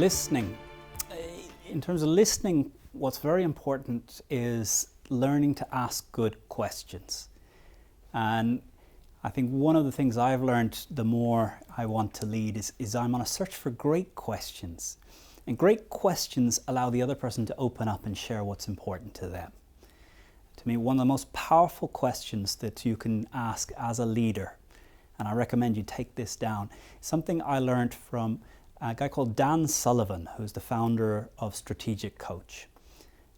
Listening. In terms of listening, what's very important is learning to ask good questions. And I think one of the things I've learned the more I want to lead is I'm on a search for great questions. And great questions allow the other person to open up and share what's important to them. To me, one of the most powerful questions that you can ask as a leader, and I recommend you take this down, something I learned from a guy called Dan Sullivan, who's the founder of Strategic Coach.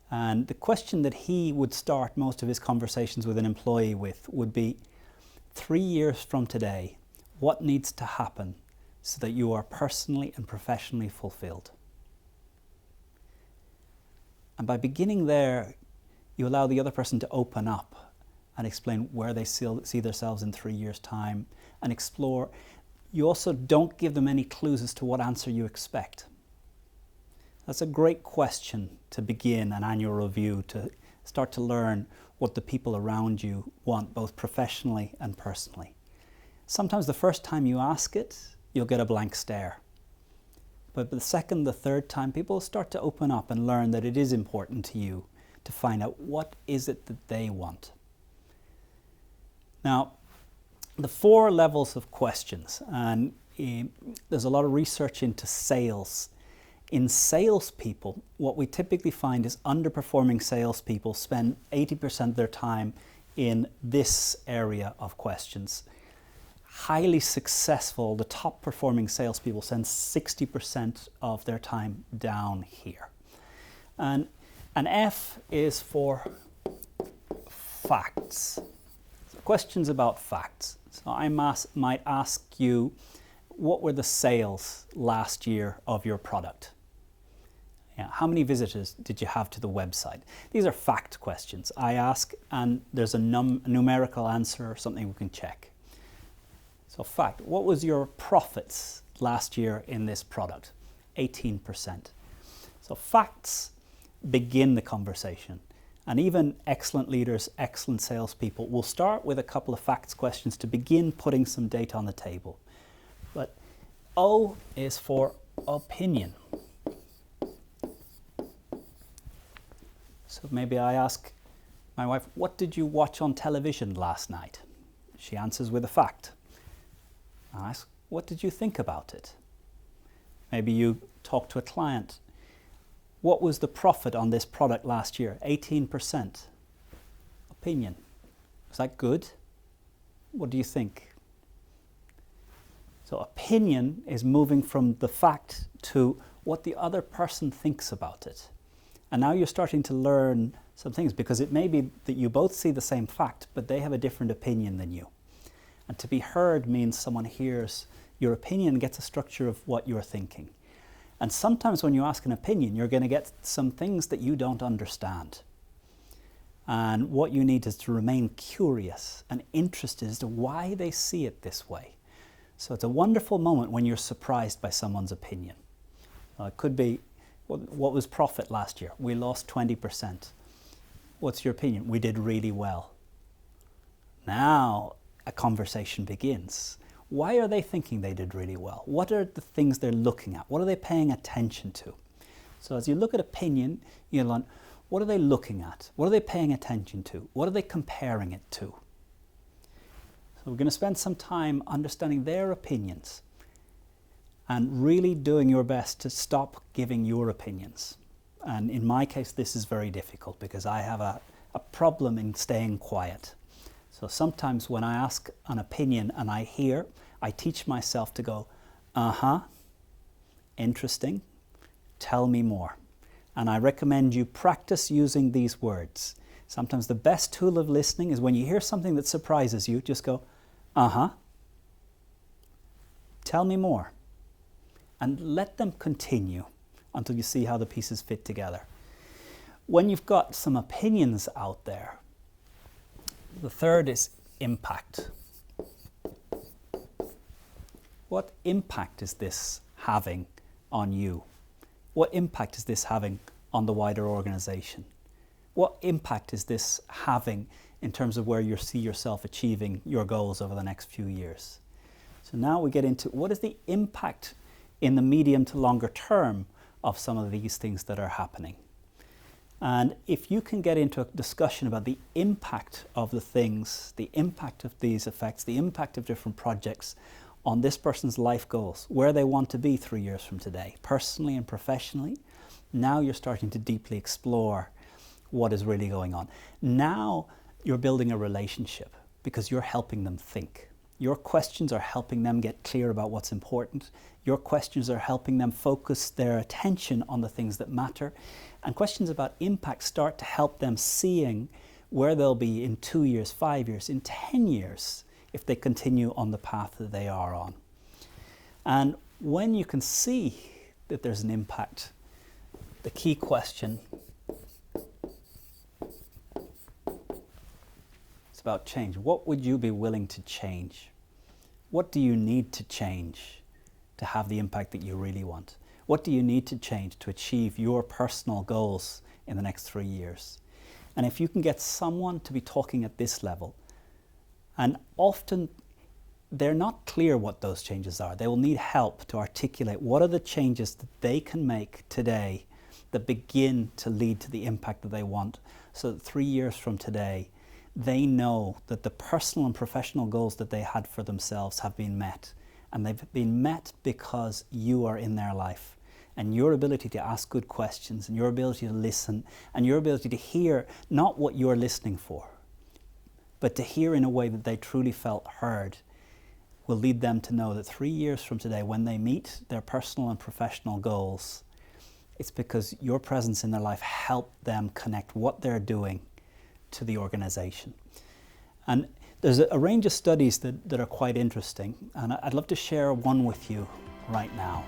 And the question that he would start most of his conversations with an employee with would be, 3 years from today, what needs to happen so that you are personally and professionally fulfilled? And by beginning there, you allow the other person to open up and explain where they see themselves in 3 years' time and explore. You also don't give them any clues as to what answer you expect. That's a great question to begin an annual review, to start to learn what the people around you want, both professionally and personally. Sometimes the first time you ask it, you'll get a blank stare. But the second, the third time, people start to open up and learn that it is important to you to find out what is it that they want. Now, the 4 levels of questions, and there's a lot of research into sales. In salespeople, what we typically find is underperforming salespeople spend 80% of their time in this area of questions. Highly successful, the top performing salespeople spend 60% of their time down here. And an F is for facts. Questions about facts. So I might ask you, what were the sales last year of your product? Yeah, how many visitors did you have to the website? These are fact questions. I ask, and there's a numerical answer or something we can check. So fact, what was your profits last year in this product? 18%. So facts begin the conversation. And even excellent leaders, excellent salespeople will start with a couple of facts questions to begin putting some data on the table. But O is for opinion. So maybe I ask my wife, what did you watch on television last night? She answers with a fact. I ask, what did you think about it? Maybe you talk to a client. What was the profit on this product last year? 18%. Opinion. Is that good? What do you think? So opinion is moving from the fact to what the other person thinks about it. And now you're starting to learn some things, because it may be that you both see the same fact, but they have a different opinion than you. And to be heard means someone hears your opinion and gets a structure of what you're thinking. And sometimes when you ask an opinion, you're going to get some things that you don't understand. And what you need is to remain curious and interested as to why they see it this way. So it's a wonderful moment when you're surprised by someone's opinion. It could be, what was profit last year? We lost 20%. What's your opinion? We did really well. Now a conversation begins. Why are they thinking they did really well? What are the things they're looking at? What are they paying attention to? So as you look at opinion, you learn, what are they looking at? What are they paying attention to? What are they comparing it to? So we're going to spend some time understanding their opinions and really doing your best to stop giving your opinions. And in my case, this is very difficult because I have a problem in staying quiet. So sometimes when I ask an opinion and I hear, I teach myself to go, interesting, tell me more. And I recommend you practice using these words. Sometimes the best tool of listening is when you hear something that surprises you, just go, tell me more. And let them continue until you see how the pieces fit together. When you've got some opinions out there, the third is impact. What impact is this having on you? What impact is this having on the wider organization? What impact is this having in terms of where you see yourself achieving your goals over the next few years? So now we get into what is the impact in the medium to longer term of some of these things that are happening. And if you can get into a discussion about the impact of the things, the impact of these effects, the impact of different projects on this person's life goals, where they want to be 3 years from today, personally and professionally, now you're starting to deeply explore what is really going on. Now you're building a relationship because you're helping them think. Your questions are helping them get clear about what's important. Your questions are helping them focus their attention on the things that matter. And questions about impact start to help them seeing where they'll be in 2 years, 5 years, in 10 years, if they continue on the path that they are on. And when you can see that there's an impact, the key question is about change. What would you be willing to change? What do you need to change to have the impact that you really want? What do you need to change to achieve your personal goals in the next 3 years? And if you can get someone to be talking at this level, and often they're not clear what those changes are. They will need help to articulate what are the changes that they can make today that begin to lead to the impact that they want, so that 3 years from today, they know that the personal and professional goals that they had for themselves have been met. And they've been met because you are in their life. And your ability to ask good questions, and your ability to listen, and your ability to hear not what you're listening for, but to hear in a way that they truly felt heard, will lead them to know that 3 years from today, when they meet their personal and professional goals, it's because your presence in their life helped them connect what they're doing to the organization. And there's a range of studies that are quite interesting, and I'd love to share one with you right now.